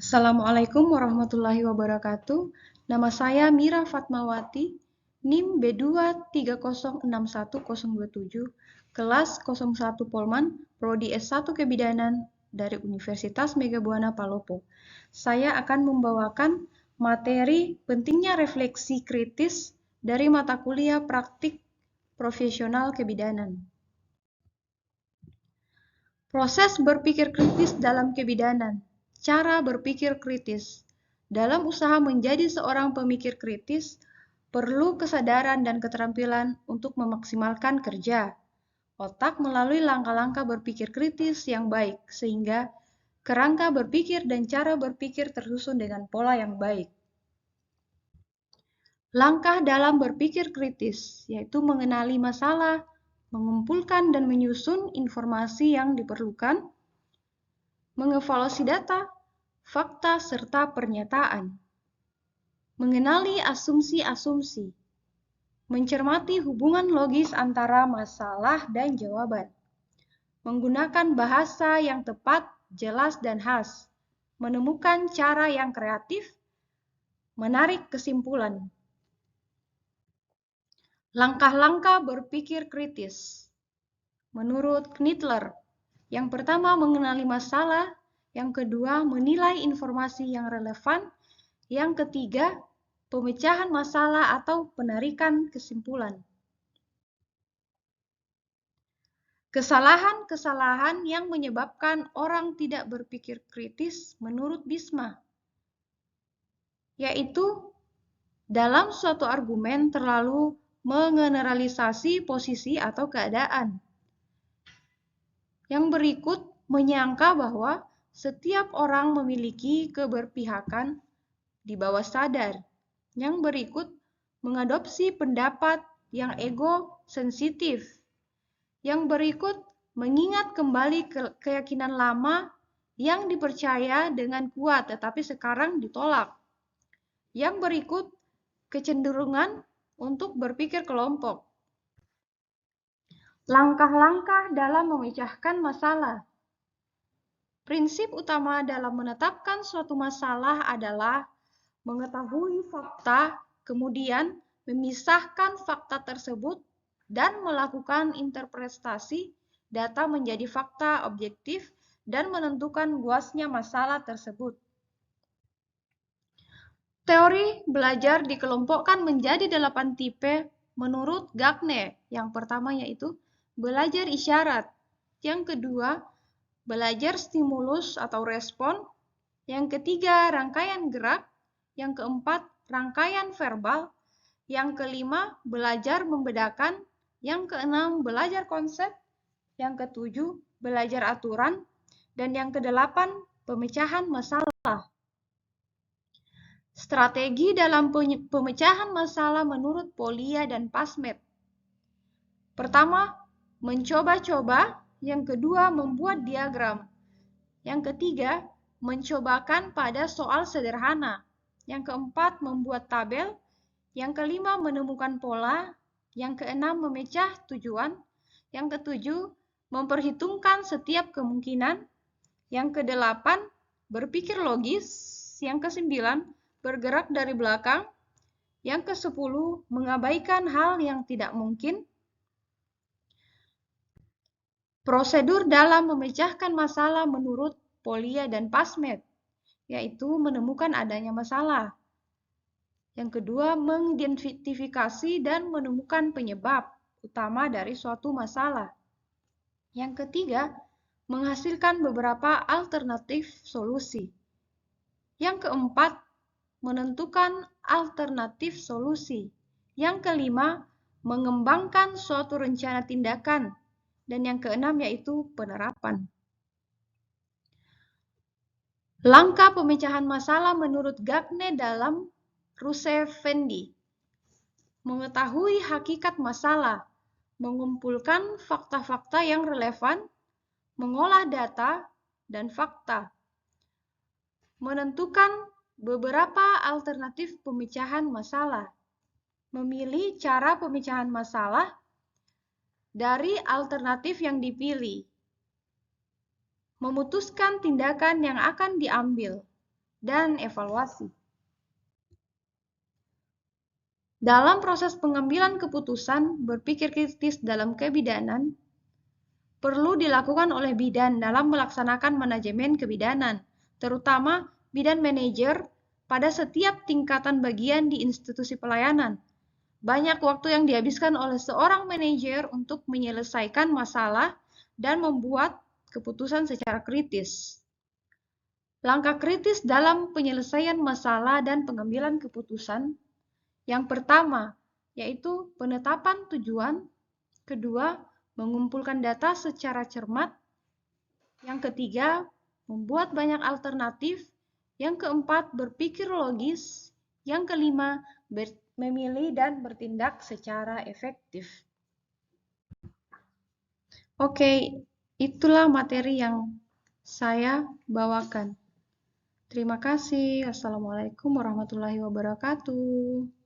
Assalamualaikum warahmatullahi wabarakatuh. Nama saya Mira Fatmawati, NIM B230610027, kelas 01 Polman, Prodi S1 Kebidanan dari Universitas Megabuana Palopo. Saya akan membawakan materi pentingnya refleksi kritis dari mata kuliah praktik profesional kebidanan. Proses berpikir kritis dalam kebidanan. Cara berpikir kritis. Dalam usaha menjadi seorang pemikir kritis, perlu kesadaran dan keterampilan untuk memaksimalkan kerja otak melalui langkah-langkah berpikir kritis yang baik, sehingga kerangka berpikir dan cara berpikir tersusun dengan pola yang baik. Langkah dalam berpikir kritis, yaitu mengenali masalah, mengumpulkan dan menyusun informasi yang diperlukan, mengevaluasi data, fakta, serta pernyataan, mengenali asumsi-asumsi, mencermati hubungan logis antara masalah dan jawaban, menggunakan bahasa yang tepat, jelas, dan khas, menemukan cara yang kreatif, menarik kesimpulan. Langkah-langkah berpikir kritis. Menurut Knitler, yang pertama mengenali masalah, yang kedua menilai informasi yang relevan, yang ketiga pemecahan masalah atau penarikan kesimpulan. Kesalahan-kesalahan yang menyebabkan orang tidak berpikir kritis menurut Bisma, yaitu dalam suatu argumen terlalu mengeneralisasi posisi atau keadaan. Yang berikut menyangka bahwa setiap orang memiliki keberpihakan di bawah sadar. Yang berikut mengadopsi pendapat yang ego sensitif. Yang berikut mengingat kembali keyakinan lama yang dipercaya dengan kuat tetapi sekarang ditolak. Yang berikut kecenderungan untuk berpikir kelompok. Langkah-langkah dalam memecahkan masalah. Prinsip utama dalam menetapkan suatu masalah adalah mengetahui fakta, kemudian memisahkan fakta tersebut dan melakukan interpretasi data menjadi fakta objektif dan menentukan luasnya masalah tersebut. Teori belajar dikelompokkan menjadi 8 tipe menurut Gagne. Yang pertama yaitu belajar isyarat, yang kedua belajar stimulus atau respon, yang ketiga rangkaian gerak, yang keempat rangkaian verbal, yang kelima belajar membedakan, yang keenam belajar konsep, yang ketujuh belajar aturan, dan yang kedelapan pemecahan masalah. Strategi dalam pemecahan masalah menurut Polya dan Pasmet. Pertama, mencoba-coba, yang kedua membuat diagram, yang ketiga mencobakan pada soal sederhana, yang keempat membuat tabel, yang kelima menemukan pola, yang keenam memecah tujuan, yang ketujuh memperhitungkan setiap kemungkinan, yang kedelapan berpikir logis, yang kesembilan bergerak dari belakang, yang ke-10 mengabaikan hal yang tidak mungkin. Prosedur dalam memecahkan masalah menurut Polya dan Pasmet, yaitu menemukan adanya masalah. Yang kedua, mengidentifikasi dan menemukan penyebab utama dari suatu masalah. Yang ketiga, menghasilkan beberapa alternatif solusi. Yang keempat, menentukan alternatif solusi. Yang kelima, mengembangkan suatu rencana tindakan. Dan yang keenam yaitu penerapan. Langkah pemecahan masalah menurut Gagne dalam Rousseff-Fendi. Mengetahui hakikat masalah, mengumpulkan fakta-fakta yang relevan, mengolah data dan fakta, menentukan beberapa alternatif pemecahan masalah, memilih cara pemecahan masalah dari alternatif yang dipilih, memutuskan tindakan yang akan diambil, dan evaluasi. Dalam proses pengambilan keputusan berpikir kritis dalam kebidanan, perlu dilakukan oleh bidan dalam melaksanakan manajemen kebidanan, terutama bidan manajer pada setiap tingkatan bagian di institusi pelayanan. Banyak waktu yang dihabiskan oleh seorang manajer untuk menyelesaikan masalah dan membuat keputusan secara kritis. Langkah kritis dalam penyelesaian masalah dan pengambilan keputusan. Yang pertama, yaitu penetapan tujuan. Kedua, mengumpulkan data secara cermat. Yang ketiga, membuat banyak alternatif. Yang keempat, berpikir logis. Yang kelima, memilih dan bertindak secara efektif. Oke, itulah materi yang saya bawakan. Terima kasih. Assalamualaikum warahmatullahi wabarakatuh.